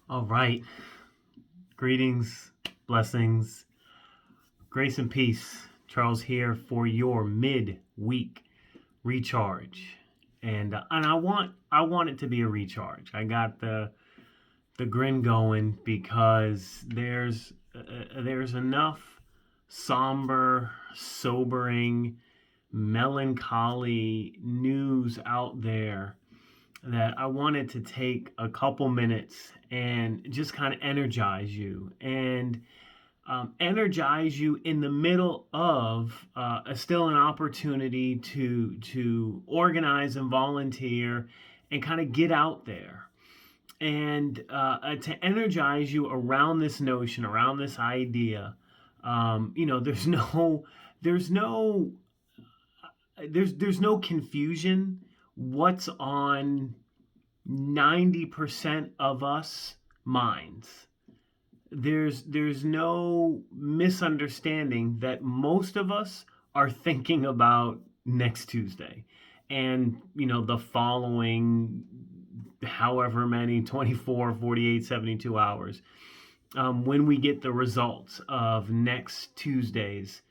All right. Greetings, blessings, grace and peace. Charles here for your midweek recharge. And I want it to be a recharge. I got the grin going because there's enough somber, sobering, melancholy news out there that I wanted to take a couple minutes and just kind of energize you and energize you in the middle of still an opportunity to organize and volunteer and kind of get out there and to energize you around this notion, around this idea. There's no there's no confusion what's on 90% of us minds. There's no misunderstanding that most of us are thinking about next Tuesday and the following however many 24, 48, 72 hours when we get the results of next Tuesday's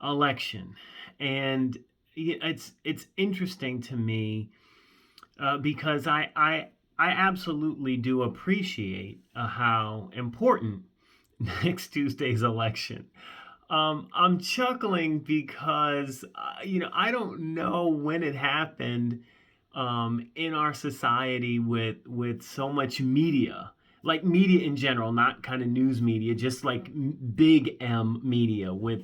election. And it's interesting to me because I absolutely do appreciate how important next Tuesday's election. I'm chuckling because I don't know when it happened in our society with so much media, like media in general, not kind of news media, just like big M media with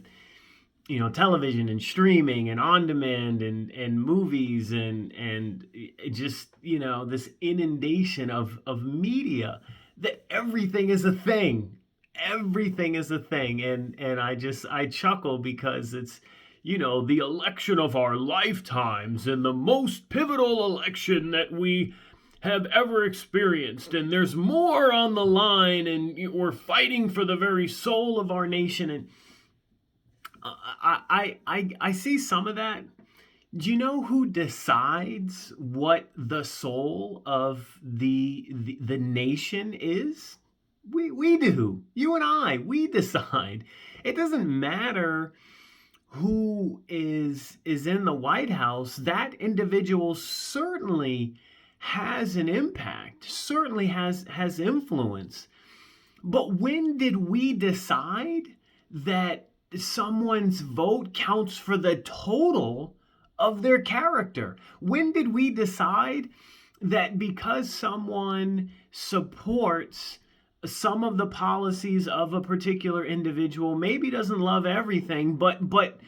television and streaming and on demand and movies and just this inundation of media that everything is a thing. And I chuckle because it's the election of our lifetimes and the most pivotal election that we have ever experienced, and there's more on the line, and we're fighting for the very soul of our nation. And I see some of that. Do you know who decides what the soul of the nation is? We do. You and I, we decide. It doesn't matter who is in the White House. That individual certainly has an impact, certainly has influence. But when did we decide that someone's vote counts for the total of their character? When did we decide that because someone supports some of the policies of a particular individual, maybe doesn't love everything, but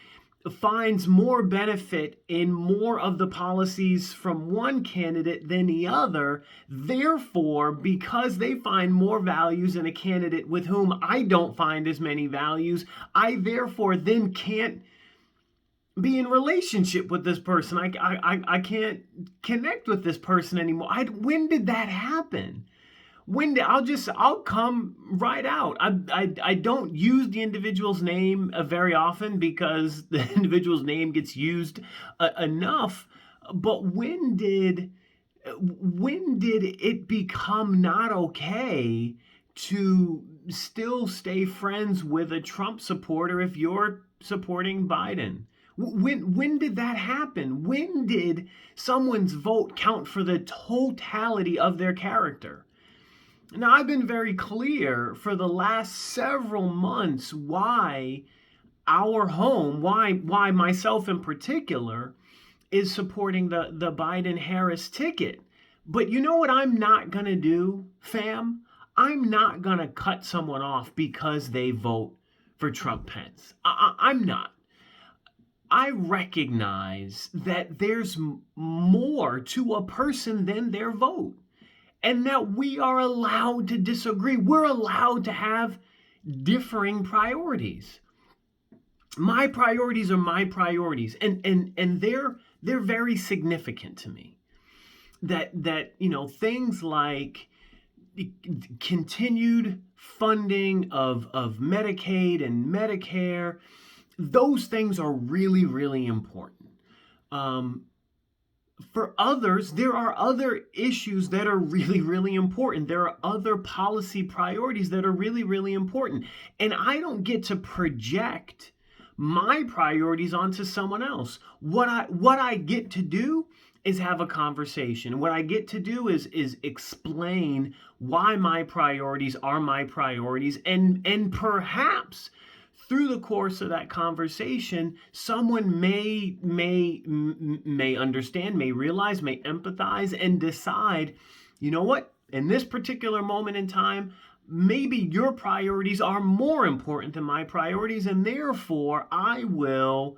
finds more benefit in more of the policies from one candidate than the other, therefore, because they find more values in a candidate with whom I don't find as many values, I therefore then can't be in relationship with this person. I can't connect with this person anymore. When did that happen? I'll come right out. I don't use the individual's name very often because the individual's name gets used enough. But when did it become not okay to still stay friends with a Trump supporter if you're supporting Biden? When did that happen? When did someone's vote count for the totality of their character? Now, I've been very clear for the last several months why our home, why myself in particular, is supporting the Biden-Harris ticket. But you know what I'm not going to do, fam? I'm not going to cut someone off because they vote for Trump-Pence. I'm not. I recognize that there's more to a person than their vote, and that we are allowed to disagree. We're allowed to have differing priorities. My priorities are my priorities, and they're very significant to me. That things like continued funding of Medicaid and Medicare, those things are really, really important. For others, there are other issues that are really, really important. There are other policy priorities that are really, really important. And I don't get to project my priorities onto someone else. What I get to do is have a conversation. What I get to do is explain why my priorities are my priorities, and perhaps through the course of that conversation, someone may understand, may realize, may empathize, and decide, you know what, in this particular moment in time, maybe your priorities are more important than my priorities, and therefore I will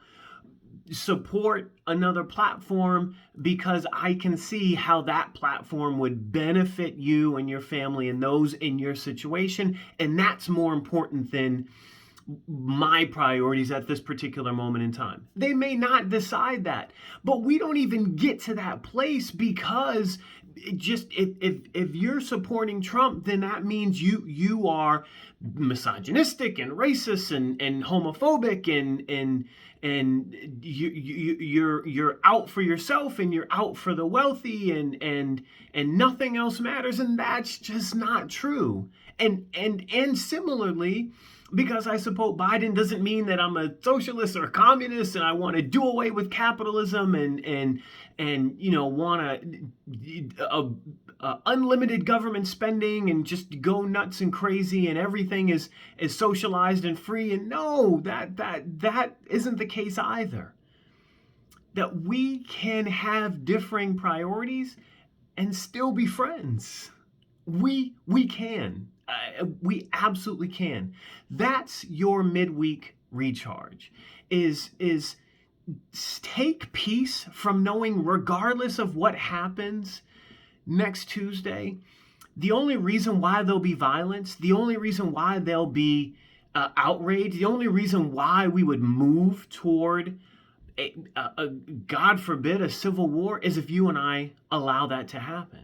support another platform because I can see how that platform would benefit you and your family and those in your situation, and that's more important than my priorities at this particular moment in time. They may not decide that, but we don't even get to that place because if you're supporting Trump, then that means you are misogynistic and racist and homophobic and you're out for yourself and you're out for the wealthy and nothing else matters, and that's just not true. And similarly, because I support Biden doesn't mean that I'm a socialist or a communist and I want to do away with capitalism and want unlimited government spending and just go nuts and crazy and everything is socialized and free. And no, that isn't the case either. That we can have differing priorities and still be friends. We can. We absolutely can. That's your midweek recharge. Is take peace from knowing, regardless of what happens next Tuesday, the only reason why there'll be violence, the only reason why there'll be outrage, the only reason why we would move toward God forbid, a civil war is if you and I allow that to happen.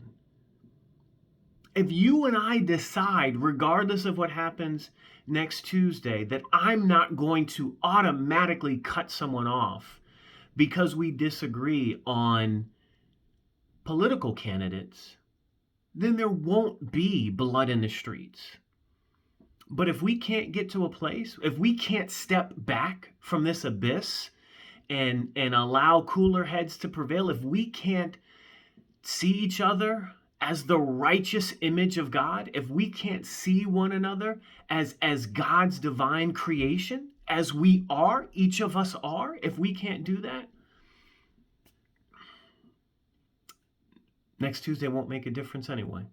If you and I decide, regardless of what happens next Tuesday, that I'm not going to automatically cut someone off because we disagree on political candidates, then there won't be blood in the streets. But if we can't get to a place, if we can't step back from this abyss and allow cooler heads to prevail, if we can't see each other as the righteous image of God, if we can't see one another as God's divine creation, as we are, each of us are, if we can't do that, next Tuesday won't make a difference anyway.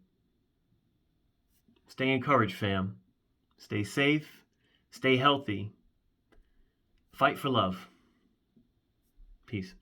Stay encouraged, fam. Stay safe. Stay healthy. Fight for love. Peace.